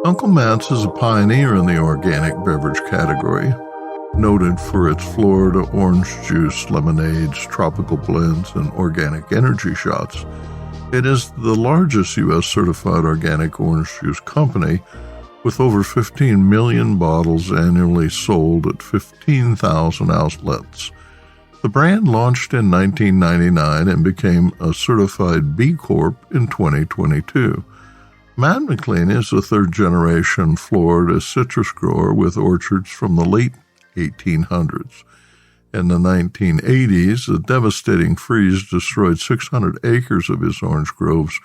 Uncle Matt's is a pioneer in the organic beverage category, noted for its Florida orange juice, lemonades, tropical blends, and organic energy shots. It is the largest U.S. certified organic orange juice company, with over 15 million bottles annually sold at 15,000 outlets. The brand launched in 1999 and became a certified B Corp in 2022. Matt McLean is a third-generation Florida citrus grower with orchards from the late 1800s. In the 1980s, a devastating freeze destroyed 600 acres of his orange groves,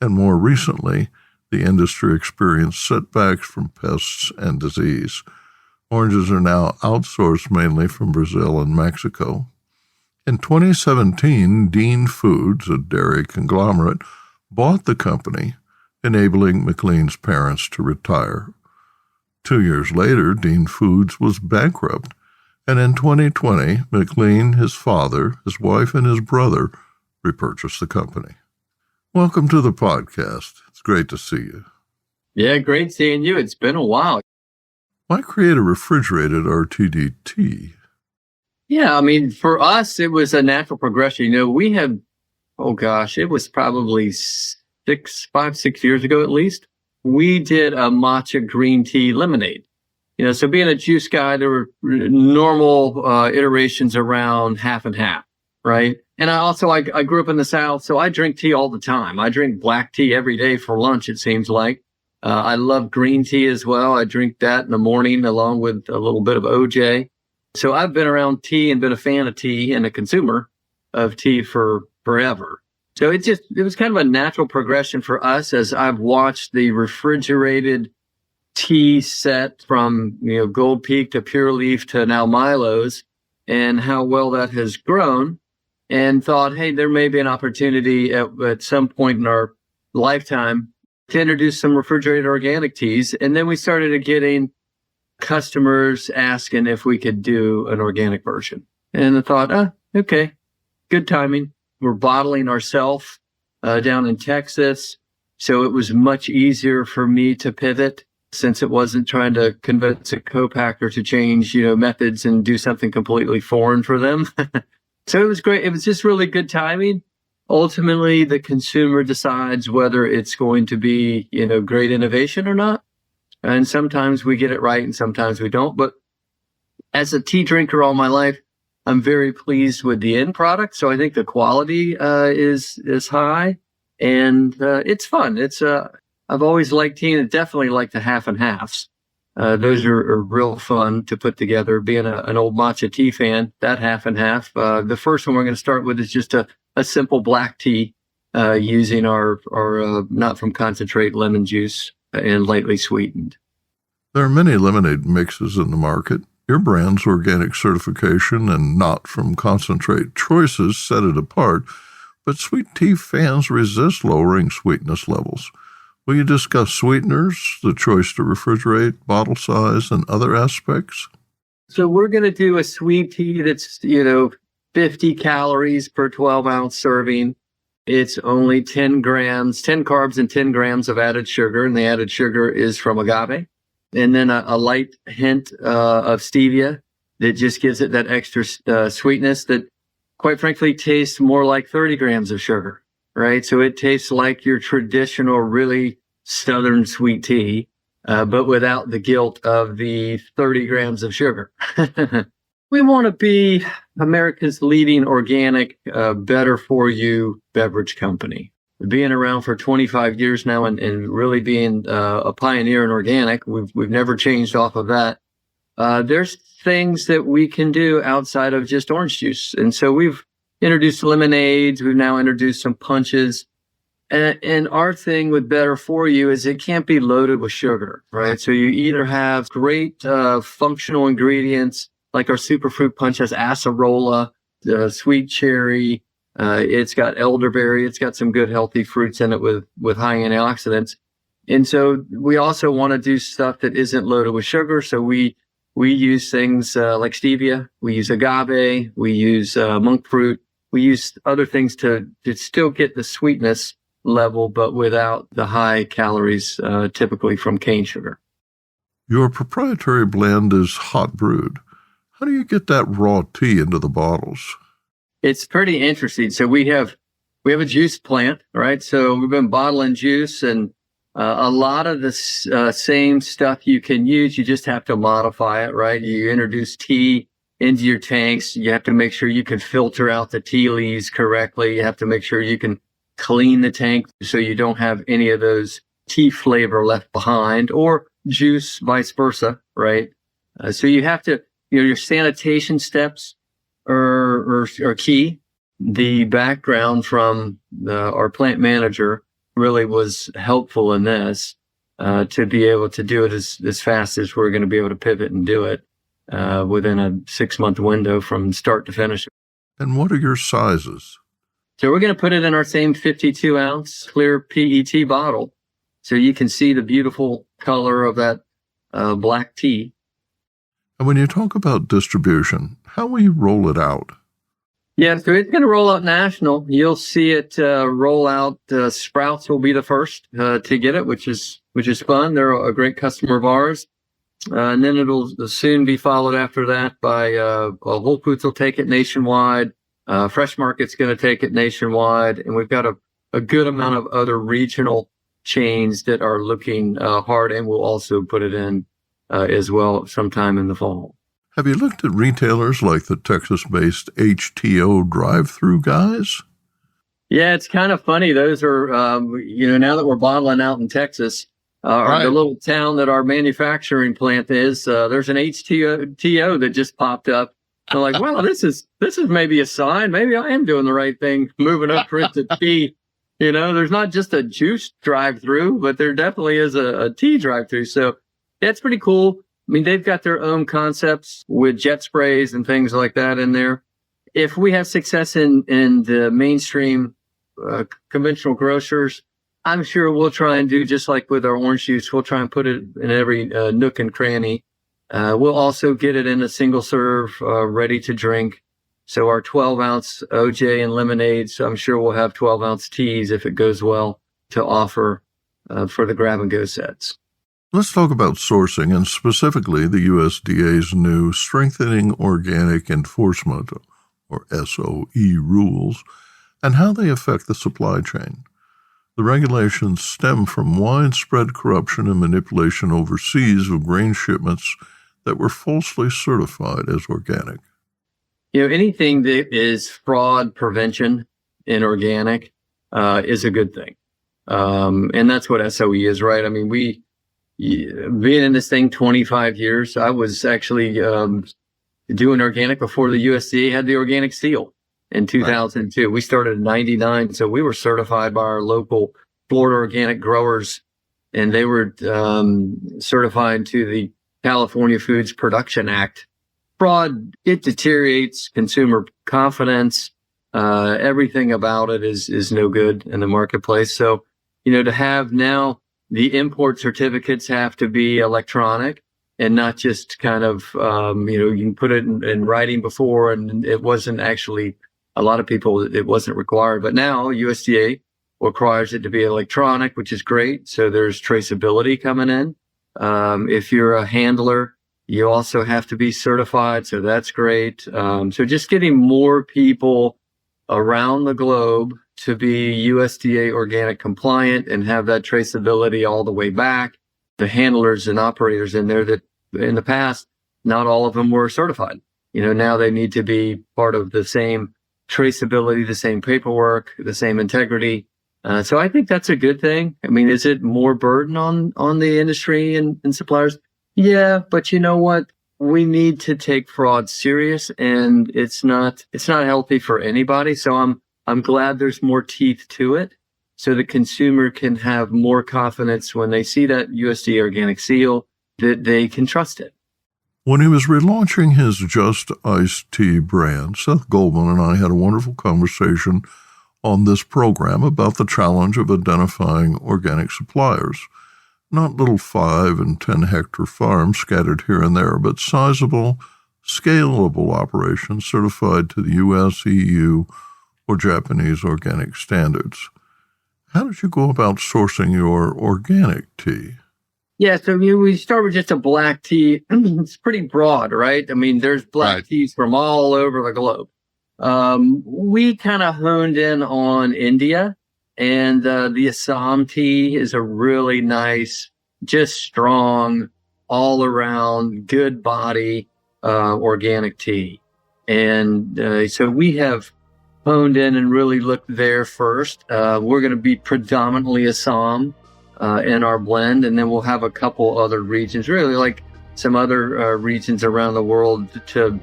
and more recently, the industry experienced setbacks from pests and disease. Oranges are now outsourced mainly from Brazil and Mexico. In 2017, Dean Foods, a dairy conglomerate, bought the company, enabling McLean's parents to retire. 2 years later, Dean Foods was bankrupt, and in 2020, McLean, his father, his wife, and his brother repurchased the company. Welcome to the podcast. It's great to see you. Yeah, great seeing you. It's been a while. Why create a refrigerated RTD tea? Yeah, I mean, for us, it was a natural progression. We had, it was probably 6 years ago at least. We did a matcha green tea lemonade. So being a juice guy, there were normal iterations around half and half, right? And I grew up in the South, so I drink tea all the time. I drink black tea every day for lunch, it seems like. I love green tea as well. I drink that in the morning along with a little bit of OJ. So I've been around tea and been a fan of tea and a consumer of tea for forever. So it was kind of a natural progression for us as I've watched the refrigerated tea set from, Gold Peak to Pure Leaf to now Milo's, and how well that has grown, and thought, hey, there may be an opportunity at some point in our lifetime to introduce some refrigerated organic teas. And then we started getting customers asking if we could do an organic version. And I thought, okay, good timing. We're bottling ourselves down in Texas. So it was much easier for me to pivot since it wasn't trying to convince a co-packer to change, methods and do something completely foreign for them. So it was great. It was just really good timing. Ultimately, the consumer decides whether it's going to be, great innovation or not. And sometimes we get it right and sometimes we don't. But as a tea drinker all my life, I'm very pleased with the end product. So I think the quality is high and it's fun. I've always liked tea and definitely like the half and halves. Those are real fun to put together. Being an old matcha tea fan, that half and half. The first one we're going to start with is just a simple black tea using our not from concentrate lemon juice and lightly sweetened. There are many lemonade mixes in the market. Your brand's organic certification and not from concentrate choices set it apart, but sweet tea fans resist lowering sweetness levels. Will you discuss sweeteners, the choice to refrigerate, bottle size, and other aspects? So we're going to do a sweet tea that's, 50 calories per 12-ounce serving. It's only 10 carbs and 10 grams of added sugar, and the added sugar is from agave. And then a light hint of stevia that just gives it that extra sweetness that, quite frankly, tastes more like 30 grams of sugar. Right. So it tastes like your traditional, really Southern sweet tea, but without the guilt of the 30 grams of sugar. We want to be America's leading organic, better for you beverage company. Being around for 25 years now and really being a pioneer in organic, we've never changed off of that. There's things that we can do outside of just orange juice. And so we've introduced lemonades. We've now introduced some punches. And our thing with better for you is it can't be loaded with sugar, right? So you either have great functional ingredients, like our superfruit punch has acerola, sweet cherry. It's got elderberry. It's got some good healthy fruits in it with high antioxidants. And so we also want to do stuff that isn't loaded with sugar. So we use things like stevia. We use agave. We use monk fruit. We use other things to still get the sweetness level, but without the high calories typically from cane sugar. Your proprietary blend is hot brewed. How do you get that raw tea into the bottles? It's pretty interesting. So we have a juice plant, right? So we've been bottling juice, and a lot of the same stuff you can use. You just have to modify it, right? You introduce tea into your tanks. You have to make sure you can filter out the tea leaves correctly. You have to make sure you can clean the tank so you don't have any of those tea flavor left behind, or juice, vice versa, right? So you have to, your sanitation steps are key. The background from our plant manager really was helpful in this, to be able to do it as fast as we're going to be able to pivot and do it within a 6-month window from start to finish. And what are your sizes? So we're going to put it in our same 52-ounce clear PET bottle, so you can see the beautiful color of that black tea. And when you talk about distribution, how will you roll it out? Yeah, so it's going to roll out national. You'll see it roll out. Sprouts will be the first to get it, which is fun. They're a great customer of ours. And then it'll soon be followed after that by Whole Foods will take it nationwide. Fresh Market's going to take it nationwide. And we've got a good amount of other regional chains that are looking hard, and we'll also put it in as well sometime in the fall. Have you looked at retailers like the Texas-based HTO drive-through guys? Yeah, it's kind of funny. Those are, now that we're bottling out in Texas, Right. the little town that our manufacturing plant is, there's an HTO that just popped up. I'm like, well, this is maybe a sign. Maybe I am doing the right thing, moving up into tea. There's not just a juice drive-through, but there definitely is a tea drive-through. So that's pretty cool. I mean, they've got their own concepts with jet sprays and things like that in there. If we have success in the mainstream conventional grocers, I'm sure we'll try and do just like with our orange juice. We'll try and put it in every nook and cranny. We'll also get it in a single serve, ready to drink. So our 12-ounce OJ and lemonades, I'm sure we'll have 12-ounce teas if it goes well to offer for the grab-and-go sets. Let's talk about sourcing, and specifically the USDA's new Strengthening Organic Enforcement, or SOE, rules, and how they affect the supply chain. The regulations stem from widespread corruption and manipulation overseas of grain shipments that were falsely certified as organic. Anything that is fraud prevention in organic is a good thing. And that's what SOE is, right? I mean, being in this thing 25 years, I was actually doing organic before the USDA had the organic seal in 2002. Right. We started in 99, so we were certified by our local Florida organic growers, and they were certified to the California Foods Production Act. Fraud, it deteriorates consumer confidence. Everything about it is no good in the marketplace. So, to have now the import certificates have to be electronic and not just kind of, you can put it in writing before, and it wasn't actually, a lot of people, it wasn't required. But now USDA requires it to be electronic, which is great. So there's traceability coming in. If you're a handler, you also have to be certified. So that's great. So just getting more people around the globe to be USDA organic compliant and have that traceability all the way back. The handlers and operators in there that in the past, not all of them were certified. Now they need to be part of the same traceability, the same paperwork, the same integrity. So I think that's a good thing. I mean, is it more burden on the industry and suppliers? Yeah, but you know what? We need to take fraud serious, and it's not healthy for anybody. So I'm glad there's more teeth to it, so the consumer can have more confidence when they see that USDA organic seal that they can trust it. When he was relaunching his Just Iced Tea brand, Seth Goldman and I had a wonderful conversation on this program about the challenge of identifying organic suppliers. Not little 5 and 10 hectare farms scattered here and there, but sizable, scalable operations certified to the U.S., EU, or Japanese organic standards. How did you go about sourcing your organic tea? Yeah, so we start with just a black tea. It's pretty broad, right? I mean, there's black teas from all over the globe. We kind of honed in on India, and the Assam tea is a really nice, just strong, all around, good body organic tea. And so we have honed in and really looked there first. We're going to be predominantly Assam in our blend, and then we'll have a couple other regions, really like some other regions around the world to,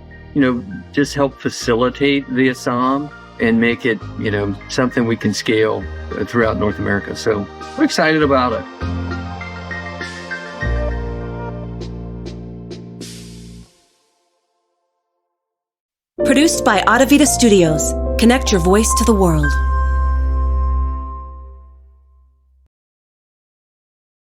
just help facilitate the Assam and make it, something we can scale throughout North America. So we're excited about it. Produced by Adavita Studios. Connect your voice to the world.